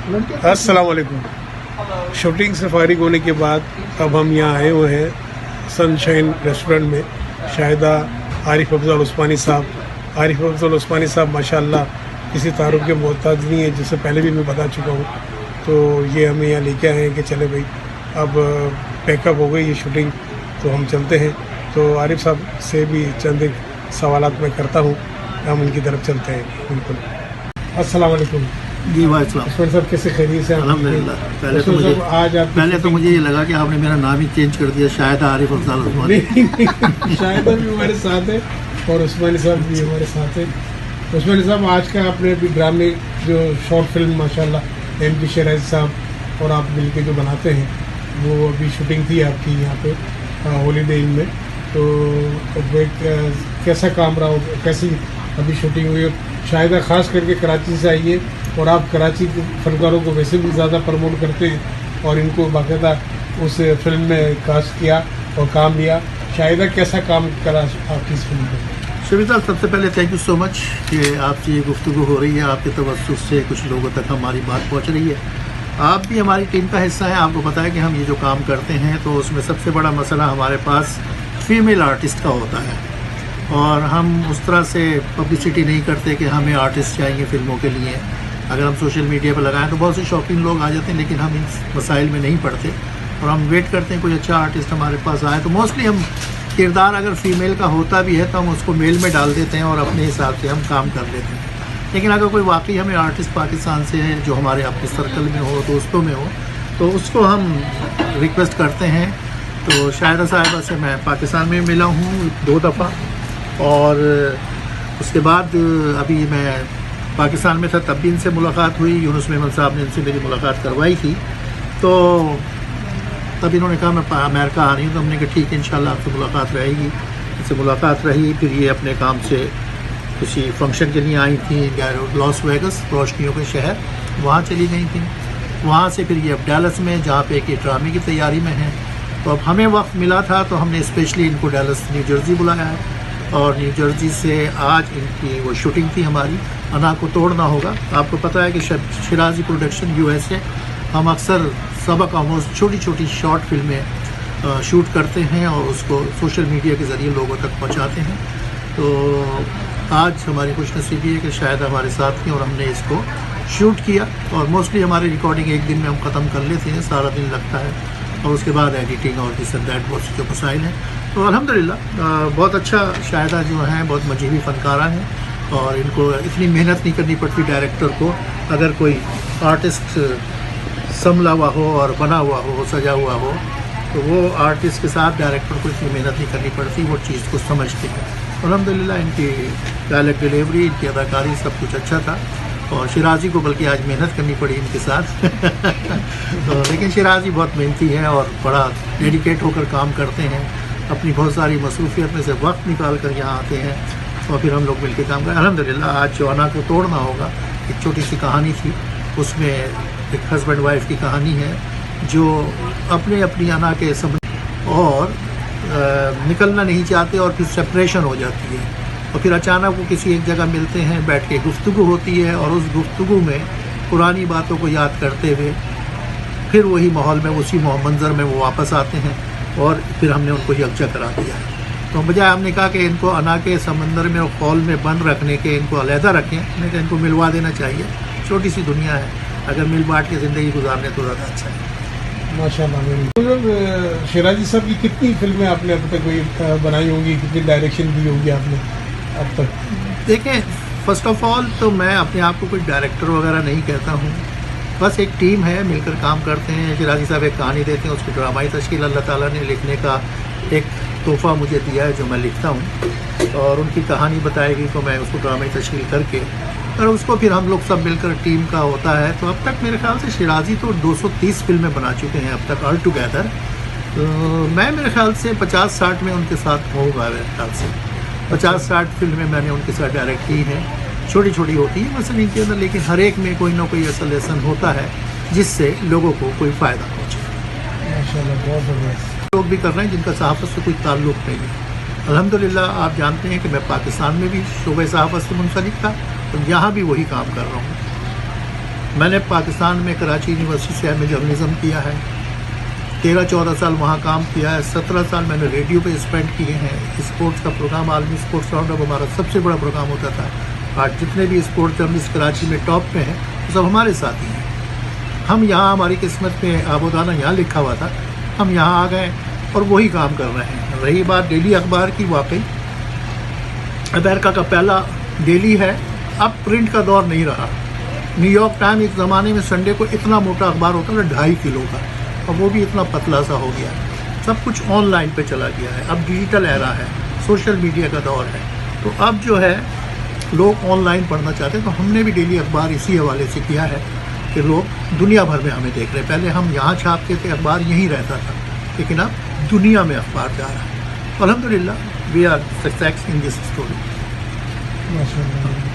अस्सलाम वालेकुम। शूटिंग से फारिग होने के बाद अब हम यहाँ आए हुए हैं सनशाइन रेस्टोरेंट में। शाहिदा आरिफ अफजल उस्मानी साहब माशाल्लाह किसी तारुफ के मोहताज नहीं है, जिससे पहले भी मैं बता चुका हूँ। तो ये हमें यहाँ लेके आए हैं कि चले भाई अब पैकअप हो गई ये शूटिंग, तो हम चलते हैं। तो आरिफ साहब से भी चंद एक सवालात मैं करता हूँ, हम उनकी तरफ चलते हैं। बिल्कुल। अस्सलाम वालेकुम जी वालेकुम साहब, कैसे खैरियत से? अल्हम्दुलिल्लाह। पहले तो मुझे ये लगा कि आपने मेरा नाम ही चेंज कर दिया, शाहिदा आरिफ अफजल उस्मानी। शाहिदा भी हमारे साथ है और उस्मानी साहब भी हमारे साथ है। उस्मानी साहब आज का आपने अभी ड्रामे जो शॉर्ट फिल्म माशाल्लाह MP शराजी साहब और आप मिलके जो बनाते हैं, वो अभी शूटिंग थी आपकी यहाँ पे हॉलीडे इन में। तो कैसा काम रहा हो, कैसी अभी शूटिंग हुई? शाहिदा ख़ास करके कराची से आई है और आप कराची के फनकारों को वैसे भी ज़्यादा प्रमोट करते हैं और इनको बाकायदा उस फिल्म में कास्ट किया और काम लिया। शाहिदा कैसा काम करा आपकी इस फिल्म में? शबीर साहब, सबसे पहले थैंक यू सो मच कि आपसे ये गुफ्तगू हो रही है, आपके तवज्जुह से कुछ लोगों तक हमारी बात पहुंच रही है। आप भी हमारी टीम का हिस्सा हैं, आपको पता है कि हम ये जो काम करते हैं तो उसमें सबसे बड़ा मसला हमारे पास फीमेल आर्टिस्ट का होता है और हम उस तरह से पब्लिसिटी नहीं करते कि हमें आर्टिस्ट चाहिए फिल्मों के लिए। अगर हम सोशल मीडिया पर लगाएं तो बहुत से शौकीन लोग आ जाते हैं, लेकिन हम इन मसाइल में नहीं पड़ते और हम वेट करते हैं कोई अच्छा आर्टिस्ट हमारे पास आए। तो मोस्टली हम किरदार अगर फीमेल का होता भी है तो हम उसको मेल में डाल देते हैं और अपने हिसाब से हम काम कर लेते हैं। लेकिन अगर कोई वाकई हमें आर्टिस्ट पाकिस्तान से है जो हमारे अपने सर्कल में हो, दोस्तों में हो, तो उसको हम रिक्वेस्ट करते हैं। तो शाहिदा साहिबा से मैं पाकिस्तान में मिला हूँ 2 दफ़ा और उसके बाद अभी मैं पाकिस्तान में था तब भी इनसे मुलाकात हुई। यूनुस मेमन साहब ने इनसे मेरी मुलाकात करवाई थी, तो तब इन्होंने कहा मैं अमेरिका आ रही हूँ, तो हमने कहा ठीक है इंशाल्लाह आपसे मुलाकात रहेगी। इनसे मुलाकात रही, फिर ये अपने काम से किसी फंक्शन के लिए आई थी लॉस वेगस, रोशनियों के शहर, वहाँ चली गई थी। वहाँ से फिर ये अब डैलस में, जहाँ पे कि ड्रामे की तैयारी में है। तो अब हमें वक्त मिला था तो हमने स्पेशली इनको डैलस न्यू जर्सी बुलाया है और न्यू जर्सी से आज इनकी वो शूटिंग थी हमारी, अना को तोड़ना होगा। आपको पता है कि शराजी प्रोडक्शन USA, हम अक्सर सबक आमोज़ छोटी छोटी शॉर्ट फिल्में शूट करते हैं और उसको सोशल मीडिया के ज़रिए लोगों तक पहुंचाते हैं। तो आज हमारी खुशनसीबी है कि शायद हमारे साथ थी और हमने इसको शूट किया और मोस्टली हमारी रिकॉर्डिंग एक दिन में हम ख़त्म कर लेते हैं, सारा दिन लगता है और उसके बाद एडिटिंग और दिस एंड दैट बहुत सी जो मसाइल हैं। तो अल्हम्दुलिल्लाह बहुत अच्छा शाहिदा जो हैं बहुत मजीबी फ़नकारा हैं और इनको इतनी मेहनत नहीं करनी पड़ती डायरेक्टर को। अगर कोई आर्टिस्ट संभला हुआ हो और बना हुआ हो, सजा हुआ हो, तो वो आर्टिस्ट के साथ डायरेक्टर को इतनी मेहनत नहीं करनी पड़ती, वो चीज़ को समझते हैं। अल्हम्दुलिल्लाह इनकी डायलॉग डिलीवरी, इनकी अदाकारी सब कुछ अच्छा था और शराजी को बल्कि आज मेहनत करनी पड़ी इनके साथ। तो लेकिन शराजी बहुत मेहनती है और बड़ा डेडिकेट होकर काम करते हैं, अपनी बहुत सारी मसरूफियत में से वक्त निकाल कर यहाँ आते हैं और फिर हम लोग मिलकर काम करें। अल्हम्दुलिल्लाह आज जो अना को तोड़ना होगा एक छोटी सी कहानी थी, उसमें एक हस्बैंड वाइफ की कहानी है जो अपनी अना के समझ और निकलना नहीं चाहते और फिर सेपरेशन हो जाती है और फिर अचानक वो किसी एक जगह मिलते हैं, बैठ के गुफ्तगू होती है और उस गुफ्तगू में पुरानी बातों को याद करते हुए फिर वही माहौल में, उसी मंजर में वो वापस आते हैं और फिर हमने उनको यकजा करा दिया। तो बजाय हमने कहा कि इनको अना के समंदर में और खौल में बंद रखने के इनको अलहदा रखें, हमने कहा इनको मिलवा देना चाहिए। छोटी सी दुनिया है, अगर मिल बांट के ज़िंदगी गुजारने तो ज़्यादा अच्छा है। माशाल्लाह। शराजी साहब की कितनी फिल्में आपने अब तक कोई बनाई होंगी, कितनी डायरेक्शन दी होगी आपने अब तक? देखें, फ़र्स्ट ऑफ ऑल तो मैं अपने आप को कोई डायरेक्टर वगैरह नहीं कहता हूँ, बस एक टीम है, मिलकर काम करते हैं। शराजी साहब एक कहानी देते हैं, उसकी ड्रामाई तश्कील अल्लाह ताला ने लिखने का एक तोहफ़ा मुझे दिया है जो मैं लिखता हूँ और उनकी कहानी बताएगी तो मैं उसको ड्रामाई तश्कील करके और उसको फिर हम लोग सब मिलकर टीम का होता है। तो अब तक मेरे ख्याल से शराजी तो 230 फिल्में बना चुके हैं अब तक ऑल टुगेदर। तो मैं मेरे ख्याल से 50-60 में उनके साथ होगा, मेरे ख्याल से 50-60 फिल्में मैंने उनके साथ डायरेक्ट की हैं। छोटी छोटी होती है मसलन इनके अंदर, लेकिन हर एक में कोई ना कोई ऐसा लेसन होता है जिससे लोगों को कोई फ़ायदा पहुँचे। माशाल्लाह बहुत बढ़िया। लोग भी कर रहे हैं जिनका सहाफ़त से कोई ताल्लुक़ नहीं है। अल्हम्दुलिल्लाह आप जानते हैं कि मैं पाकिस्तान में भी शोबे सहाफ़त से मुंसलिक था, तो यहाँ भी वही काम कर रहा हूँ। मैंने पाकिस्तान में कराची यूनिवर्सिटी से एम.ए. जर्नलिज्म किया है, 13-14 साल वहाँ काम किया है, 17 साल मैंने रेडियो पे स्पेंड किए हैं। स्पोर्ट्स का प्रोग्राम आलमी स्पोर्ट्स राउंड अप हमारा सबसे बड़ा प्रोग्राम होता था। आज जितने भी स्पोर्ट्स जर्नलिस्ट कराची में टॉप पे हैं वो सब हमारे साथ ही हैं। हम यहाँ, हमारी किस्मत में आबोदाना यहाँ लिखा हुआ था, हम यहाँ आ गए और वही काम कर रहे हैं। रही बात डेली अखबार की, वाकई अमेरिका का पहला डेली है, अब प्रिंट का दौर नहीं रहा। न्यूयॉर्क टाइम एक ज़माने में संडे को इतना मोटा अखबार होता था 2.5 किलो का, और वो भी इतना पतला सा हो गया। सब कुछ ऑनलाइन पे चला गया है, अब डिजिटल एरा है, सोशल मीडिया का दौर है। तो अब जो है लोग ऑनलाइन पढ़ना चाहते हैं, तो हमने भी डेली अखबार इसी हवाले से किया है कि लोग दुनिया भर में हमें देख रहे हैं। पहले हम यहाँ छापते थे, अखबार यहीं रहता था, लेकिन अब दुनिया में अखबार जा रहा है। अल्हम्दुलिल्लाह we are success in this story. माशाल्लाह।